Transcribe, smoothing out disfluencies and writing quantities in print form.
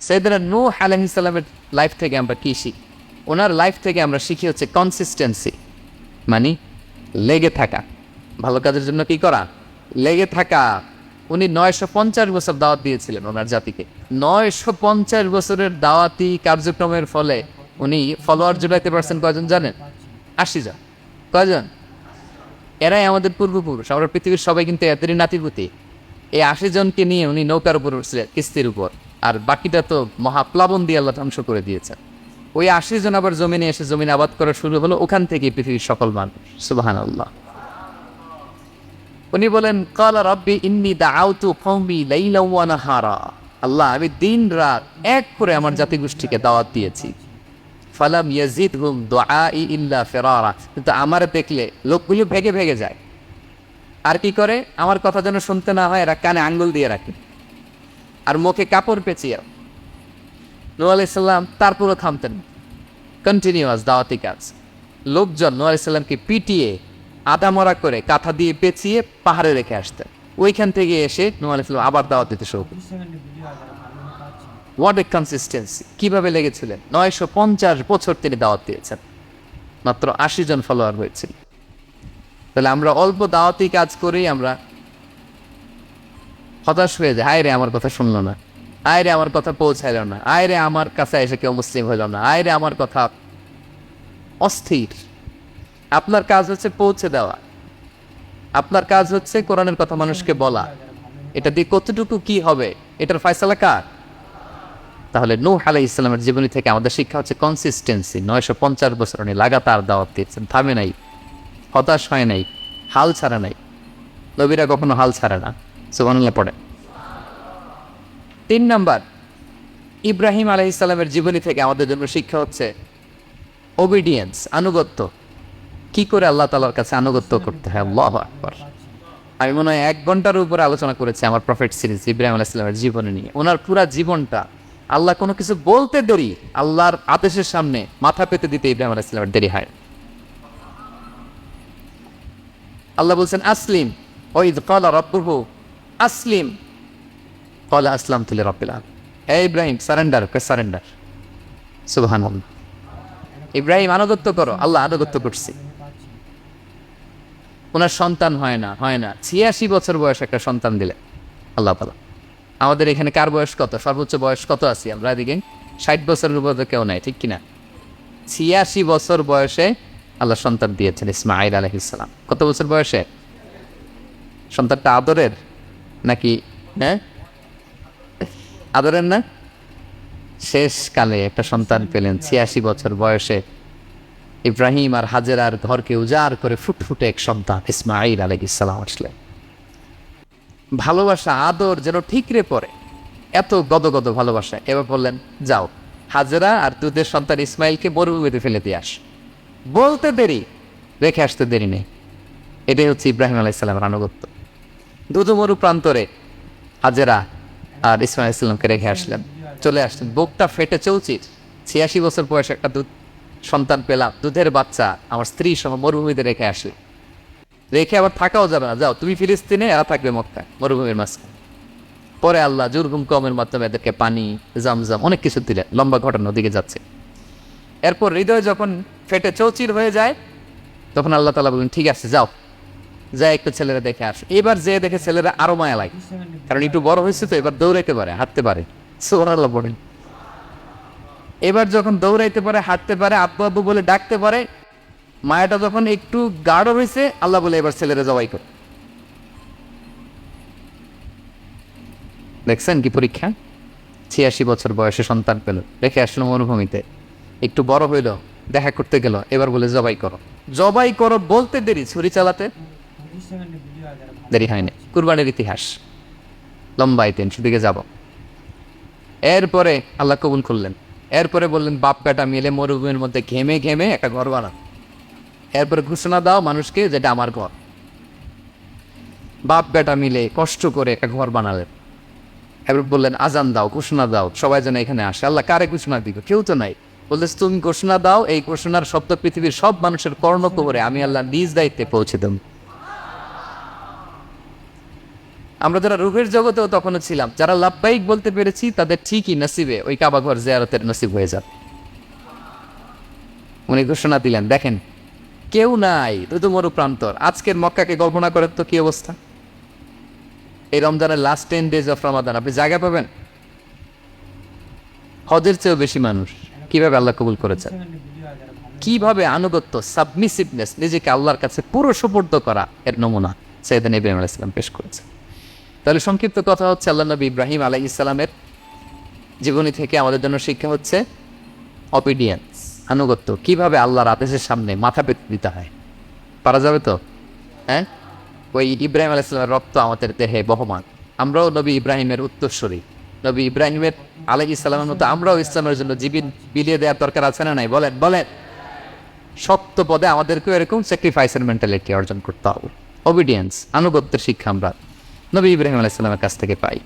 সাইয়েদনা নূহ আলাইহিস সালামের লাইফ থেকে আমরা কি শিখি? ওনার লাইফ থেকে আমরা শিখি হচ্ছে কনসিস্টেন্সি, মানে লেগে থাকা, ভালো কাজের জন্য কি করা, লেগে থাকা। উনি 950 বছর দাওয়াত দিয়েছিলেন ওনার জাতিকে। 950 বছরের দাওয়াতি কার্যক্রমের ফলে উনি ফলোয়ার জুড়াইতে পারছেন কয়জন জানেন? 80 জন। কয়জন? এরাই আমাদের পূর্বপুরুষ। আমরা পৃথিবীর সবাই কিন্তু এদেরই নাতিপুতি। এই 80 জনকে নিয়ে উনি নৌকার উপর উঠছিলেন, কিস্তির উপর, আর বাকিটা তো মহাপ্লাবন দিয়ে আল্লাহ ধ্বংস করে দিয়েছেন। ওই 80 জন আবার জমিনে এসে জমিনে আবাদ করা শুরু হলো, ওখান থেকে পৃথিবীর সকল মানুষ। সুবহানাল্লাহ। উনি বলেন, ক্বালা রাব্বি ইন্নী দাআউতু কওমি লাইলান ওয়া নাহারা, আল্লাহ আমি দিন রাত এক করে আমার জাতিগোষ্ঠীকে দাওয়াত দিয়েছি। ফালাম ইয়াজিদহুম দুআই ইল্লা ফিরারা, কিন্তু আমার দেখলে লোকগুলো ভেগে ভেগে যায়। আর কি করে? আমার কথা যেন শুনতে না হয়, এরা কানে আঙ্গুল দিয়ে রাখে আর মুখে কাপড় পেঁচিয়ে। নূহ আলাইহিস সালাম তারপরও থামতেন, কন্টিনিউয়াস দাওয়াতি কাজ। লোকজন নূহ আলাইহিস সালামকে পিটিয়ে আদামরা করে কাঁথা দিয়ে পেঁচিয়ে পাহাড়ে রেখে আসতেন। ওইখান থেকে এসে নূহ আলাইহিস সালাম আবার দাওয়াত দিতে শুরু করতেন। What a consistency! কিভাবে লেগেছিলেন! 950 বছর তিনি দাওয়াত দিয়েছেন, মাত্র 80 জন ফলোয়ার হয়েছিল। তাহলে আমরা অল্প দাওয়াতি কাজ করেই আমরা হতাশ হয়ে যায়। আয় রে আমার কথা শুনলো না, আয় রে আমার কথা পৌঁছাইল না, আয় রে আমার কাছে এসে কেউ মুসলিম হইল না, আয় রে আমার কথা। অস্থির। আপনার কাজ হচ্ছে পৌঁছে দেওয়া, আপনার কাজ হচ্ছে কোরআনের কথা মানুষকে বলা। এটা দিয়ে কতটুকু কি হবে এটার ফয়সালা কার? তাহলে নূহ আলাইহিস সালামের জীবনী থেকে আমাদের শিক্ষা হচ্ছে কনসিস্টেন্সি। 950 বছর উনি লাগাতার দাওয়াত দিয়েছেন, থামে নাই, হতাশ হয় নাই, হাল ছাড়া নাই। নবীরা কখনো হাল ছাড়ে না। সুবহানাল্লাহ পড়ে। 3 নাম্বার, ইব্রাহিম আলাইহিস সালামের জীবনী থেকে আমাদের জন্য শিক্ষা হচ্ছে ওবিডিয়েন্স, আনুগত্য। কি করে আল্লাহ তাআলার কাছে আনুগত্য করতে হয়। আল্লাহু আকবার। আমি মনে হয় 1 ঘন্টার উপরে আলোচনা করেছি আমার প্রফেট সিরিজ ইব্রাহিম আলাইহিস সালামের জীবনী নিয়ে। ওনার পুরা জীবনটা, আল্লাহ কোনো কিছু বলতে দেরি, আল্লাহর আদেশের সামনে মাথা পেতে দিতে ইব্রাহিম আলাইহিস সালামের দেরি হয়। আল্লাহ বলছেন আসলিম, ওয়াইদ ক্বালা রাব্বুহু আসলিম ক্বালা আসলামতু লিরাব্বিল আলামিন। হে ইব্রাহিম সারেন্ডার, সারেন্ডার। সুবহানাল্লাহ। ইব্রাহিম আনুগত্য করো, আল্লাহ আনুগত্য করছে। ওনার সন্তান হয় না, 86 বছর বয়স একটা সন্তান দিলেন আল্লাহ তাআলা। আমাদের এখানে কার বয়স কত? সর্বোচ্চ বয়স কত আছি আমরা? এদিকে 60 বছরের উপর কেউ নাই, ঠিক কিনা? 86 বছর বয়সে আল্লাহ সন্তান দিয়েছেন ইসমাঈল আলাইহিস সালাম। কত বছর বয়সে? সন্তানটা আদরের নাকি? হ্যাঁ, আদরের না? শেষকালে একটা সন্তান পেলেন 86 বছর বয়সে। ইব্রাহিম আর হাজেরার ঘরকে উজাড় করে ফুটফুটে এক সন্তান ইসমাঈল আলাইহিস সালাম আসলেন। ভালোবাসা, আদর যেন ঠিকরে পড়ে, এত গদগদ ভালোবাসা। এবার বললেন, যাও হাজেরা আর দুধের সন্তান ইসমাইলকে মরুভূমিতে ফেলে দিয়ে আস। বলতে দেরি, রেখে আসতে দেরি নেই। এটাই হচ্ছে ইব্রাহিম আলাইহিস সালামের আনুগত্য। দুধুমরু প্রান্তরে হাজেরা আর ইসমাইল আলাইহিস সালামকে রেখে আসলেন, চলে আসলেন। বুকটা ফেটে চৌচির, 86 বছর বয়সে একটা দুধ সন্তান পেলাম, দুধের বাচ্চা, আমার স্ত্রী সহ মরুভূমিতে রেখে আসলে। রেখে আবার থাকাও যাবে না, যাও তুমি ফিলিস্তিনে, এরা থাকবে মক্কায় মরুভূমির মাঝখানে। পরে আল্লাহ জুরহুম কওমের মাধ্যমে এদেরকে পানি, জামজাম, অনেক কিছু দিলেন। লম্বা ঘটনা, ওদিকে যাচ্ছে। এরপর হৃদয় যখন ফেটে চৌচির হয়ে যায়, তখন আল্লাহ তাআলা বলেন, ঠিক আছে যাও, যা একটু ছেলেরা দেখে আস। এবার যে দেখে ছেলেরা আরো মায়া লাগে, কারণ একটু বড় হয়েছে তো, এবার দৌড়াইতে পারে, হাঁটতে পারে। সুবহানাল্লাহ বলেন। এবার যখন দৌড়াইতে পারে, হাঁটতে পারে, আব্বু আব্বু বলে ডাকতে পারে, মায়াটা যখন একটু গাঢ় হয়েছে, আল্লাহ বলে এবার ছেলেরা জবাই করে। দেখছেন কি পরীক্ষা! 86 বছর বয়সে সন্তান পেল, রেখে আসলো মরুভূমিতে। একটু বড় হইল, দেখা করতে গেল, এবার বলে জবাই করো। জবাই করো বলতে দেরি, ছুরি চালাতে দেরি হয়নি। কুরবানির ইতিহাস লম্বা ইতিহাস, সেদিকে যাব। এরপরে আল্লাহ কবুল করলেন। এরপরে বললেন, বাপ বেটা মিলে মরুভূমির মধ্যে ঘেমে ঘেমে একটা ঘর বানাও। এরপরে ঘোষণা দাও মানুষকে, যেটা আমার ঘর। বাপ বেটা মিলে কষ্ট করে একটা ঘর বানালেন। এবার বললেন, আজান দাও, ঘোষণা দাও, সবাই যেন এখানে আসে। আল্লাহ কারে ঘোষণা দিবে? কেউ তো নাই। বললে, তুমি ঘোষণা দাও, এই ঘোষণার শব্দ পৃথিবীর সব মানুষের কর্ণকুহরে আমি আল্লাহ নিজ দায়িত্বে পৌঁছে দেব। আমরা যারা রুহের জগতেও তখনও ছিলাম, যারা লাব্বাইক বলতে পেরেছি তাদের ঠিকই নসিবে ওই কাবাঘর জিয়ারতের নসিব হয়ে যাবে। উনি ঘোষণা দিলেন, দেখেন কেউ নাই, শুধু মরু প্রান্তর। আজকের মক্কাকে কল্পনা করেন তো কি অবস্থা। এই রমজানের লাস্ট 10 days অফ রমাদান আপনি জায়গা পাবেন, হজের চেয়েও বেশি মানুষ। কিভাবে আল্লাহ কবুল করেছেন, কিভাবে আনুগত্য, সাবমিসিভনেস, নিজেকে আল্লাহর কাছে পুরো সুপর্দ করা এর নমুনা সাইয়েদনা ইব্রাহিম আলাইহিস সালাম পেশ করেছেন। তাহলে সংক্ষিপ্ত কথা হচ্ছে, আল্লাহ নবী ইব্রাহিম আলাইহিস সালামের জীবনী থেকে আমাদের জন্য শিক্ষা হচ্ছে অবিডিয়েন্স, আনুগত্য। কিভাবে আল্লাহর আদেশের সামনে মাথা পেতে দিতে হয়। পারা যাবে তো? হ্যাঁ, ওই ইব্রাহিম আলাইহিস সালামের রক্ত আমাদের দেহে বহমান। আমরাও নবী ইব্রাহিমের উত্তরসূরি। নবী ইব্রাহিমের আলাইহিস সালামের মতো আমরাও ইসলামের জন্য জীবন বিলিয়ে দেওয়ার দরকার আছে না নাই? বলেন বলেন। শক্ত পদে আমাদেরকেও এরকম স্যাক্রিফাইসের মেন্টালিটি অর্জন করতে হবে। অবিডিয়েন্স, আনুগত্যের শিক্ষা আমরা নবী ইব্রাহিম আলাইহিস সালামের কাছ থেকে পাই।